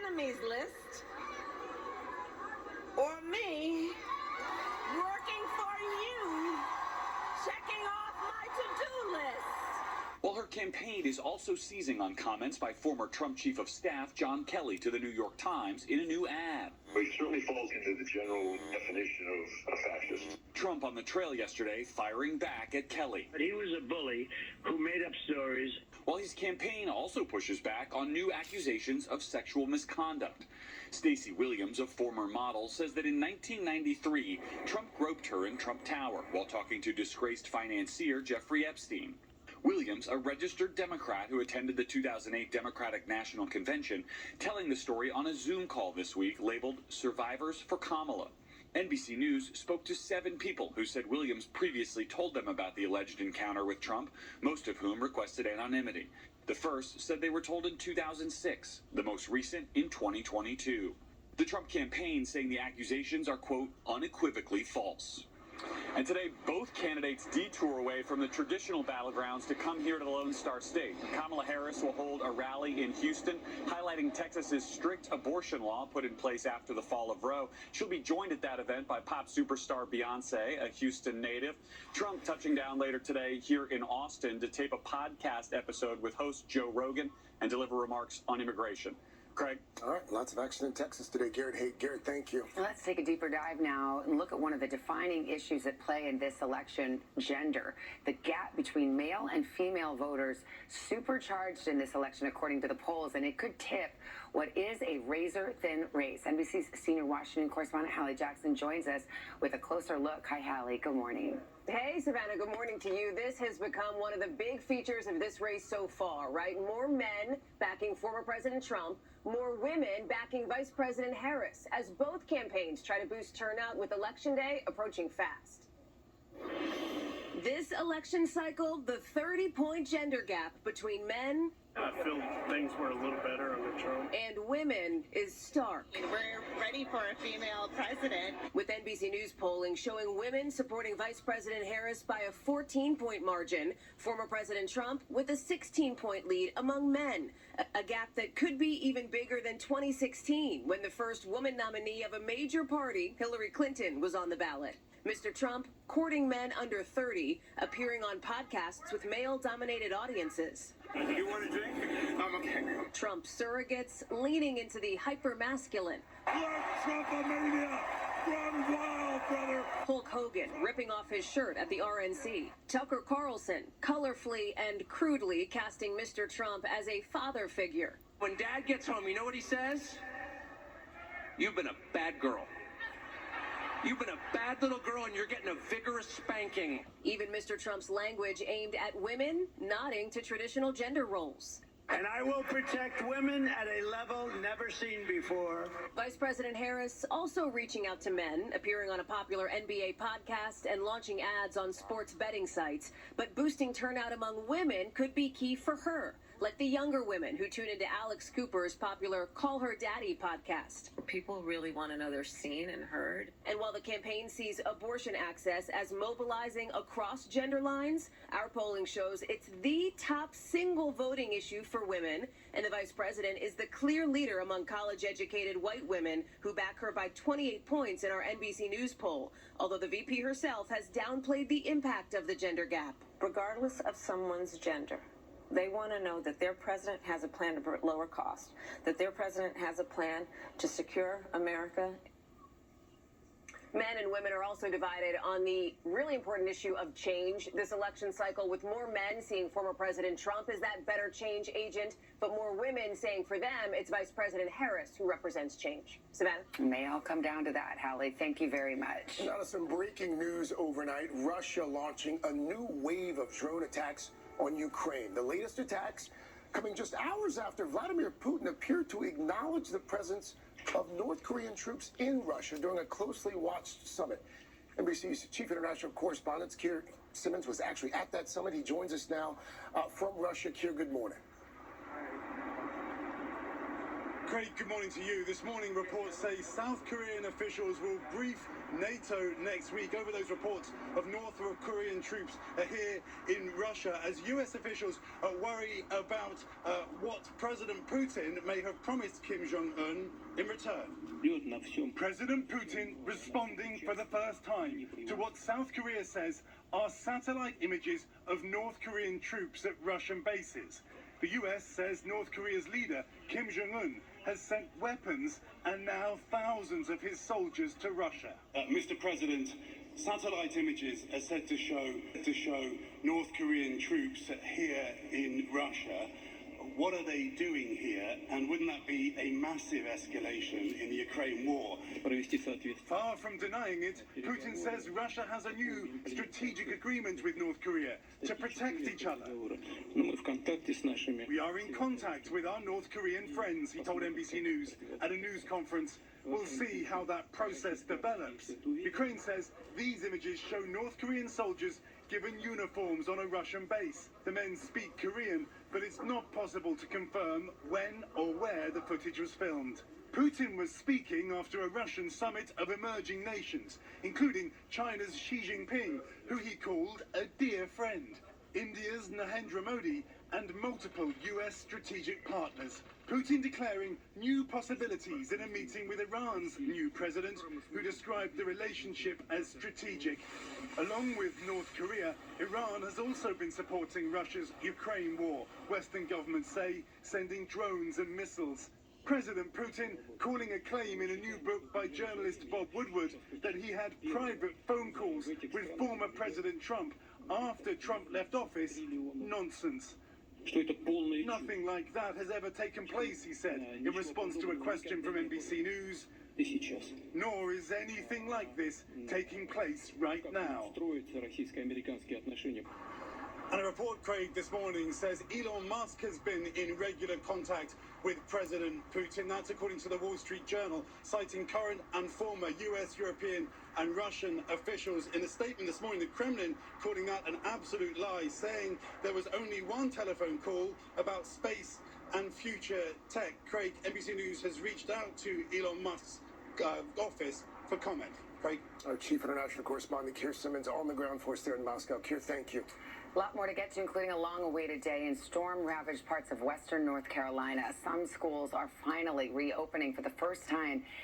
enemies list, or me working for you, checking off my to-do list. While her campaign is also seizing on comments by former Trump Chief of Staff John Kelly to the New York Times in a new ad. But he certainly falls into the general definition of a fascist. Trump on the trail yesterday firing back at Kelly. But he was a bully who made up stories. While his campaign also pushes back on new accusations of sexual misconduct. Stacey Williams, a former model, says that in 1993, Trump groped her in Trump Tower while talking to disgraced financier Jeffrey Epstein. Williams, a registered Democrat who attended the 2008 Democratic National Convention, telling the story on a Zoom call this week labeled Survivors for Kamala. NBC News spoke to 7 people who said Williams previously told them about the alleged encounter with Trump, most of whom requested anonymity. The first said they were told in 2006, the most recent in 2022. The Trump campaign saying the accusations are, quote, unequivocally false. And today, both candidates detour away from the traditional battlegrounds to come here to the Lone Star State. Kamala Harris will hold a rally in Houston, highlighting Texas's strict abortion law put in place after the fall of Roe. She'll be joined at that event by pop superstar Beyonce, a Houston native. Trump touching down later today here in Austin to tape a podcast episode with host Joe Rogan and deliver remarks on immigration. Craig? All right, lots of action in Texas today. Garrett, hey, Garrett, thank you. Let's take a deeper dive now and look at one of the defining issues at play in this election, gender. The gap between male and female voters supercharged in this election, according to the polls, and it could tip what is a razor-thin race. NBC's senior Washington correspondent Hallie Jackson joins us with a closer look. Hi, Hallie. Good morning. Hey, Savannah. Good morning to you. This has become one of the big features of this race so far, right? More men backing former President Trump, more women backing Vice President Harris, as both campaigns try to boost turnout with Election Day approaching fast. This election cycle, the 30-point gender gap between men I feel things were a little better under Trump. and women is stark. We're ready for a female president. With NBC News polling showing women supporting Vice President Harris by a 14-point margin, former President Trump with a 16-point lead among men, a gap that could be even bigger than 2016, when the first woman nominee of a major party, Hillary Clinton, was on the ballot. Mr. Trump courting men under 30, appearing on podcasts with male-dominated audiences. You want a drink? I'm okay. Trump surrogates leaning into the hyper-masculine. Trump-a-mania! Run wild, brother! Hulk Hogan ripping off his shirt at the RNC. Tucker Carlson colorfully and crudely casting Mr. Trump as a father figure. When Dad gets home, you know what he says? You've been a bad girl. You've been a bad little girl and you're getting a vigorous spanking. Even Mr. Trump's language aimed at women, nodding to traditional gender roles. And I will protect women at a level never seen before. Vice President Harris also reaching out to men, appearing on a popular NBA podcast and launching ads on sports betting sites. But boosting turnout among women could be key for her, like the younger women who tune into Alex Cooper's popular Call Her Daddy podcast. People really want to know they're seen and heard. And while the campaign sees abortion access as mobilizing across gender lines, our polling shows it's the top single voting issue for women, and the vice president is the clear leader among college-educated white women who back her by 28 points in our NBC News poll, although the VP herself has downplayed the impact of the gender gap. Regardless of someone's gender, they want to know that their president has a plan to lower costs, that their president has a plan to secure America. Men and women are also divided on the really important issue of change this election cycle, with more men seeing former President Trump as that better change agent, but more women saying for them it's Vice President Harris who represents change. Savannah? May all come down to that, Hallie. Thank you very much. Now to some breaking news overnight. Russia launching a new wave of drone attacks on Ukraine. The latest attacks coming just hours after Vladimir Putin appeared to acknowledge the presence of North Korean troops in Russia during a closely watched summit. NBC's chief international correspondent, Keir Simmons, was actually at that summit. He joins us now from Russia. Keir, good morning. Craig, good morning to you. This morning, reports say South Korean officials will brief NATO next week over those reports of North Korean troops here in Russia as US officials worry about what President Putin may have promised Kim Jong-un in return. President Putin responding for the first time to what South Korea says are satellite images of North Korean troops at Russian bases. The US says North Korea's leader, Kim Jong-un, has sent weapons and now thousands of his soldiers to Russia. Mr. President, satellite images are said to show North Korean troops here in Russia. What are they doing here? And wouldn't that be a massive escalation in the Ukraine war? Far from denying it, Putin says Russia has a new strategic agreement with North Korea to protect each other. We are in contact with our North Korean friends, he told NBC News at a news conference. We'll see how that process develops. Ukraine says these images show North Korean soldiers given uniforms on a Russian base. The men speak Korean, but it's not possible to confirm when or where the footage was filmed. Putin was speaking after a Russian summit of emerging nations, including China's Xi Jinping, who he called a dear friend, India's Narendra Modi, and multiple US strategic partners. Putin declaring new possibilities in a meeting with Iran's new president, who described the relationship as strategic. Along with North Korea, Iran has also been supporting Russia's Ukraine war, Western governments say, sending drones and missiles. President Putin calling a claim in a new book by journalist Bob Woodward that he had private phone calls with former President Trump after Trump left office, nonsense. Nothing like that has ever taken place, he said, in response to a question from NBC News. Nor is anything like this taking place right now. And a report, Craig, this morning says Elon Musk has been in regular contact with President Putin. That's according to the Wall Street Journal, citing current and former US, European and Russian officials. In a statement this morning, the Kremlin calling that an absolute lie, saying there was only one telephone call about space and future tech. Craig, NBC News has reached out to Elon Musk's office for comment. Craig? Our Chief International Correspondent, Keir Simmons, on the ground for us there in Moscow. Keir, thank you. A lot more to get to, including a long-awaited day in storm-ravaged parts of western North Carolina. Some schools are finally reopening for the first time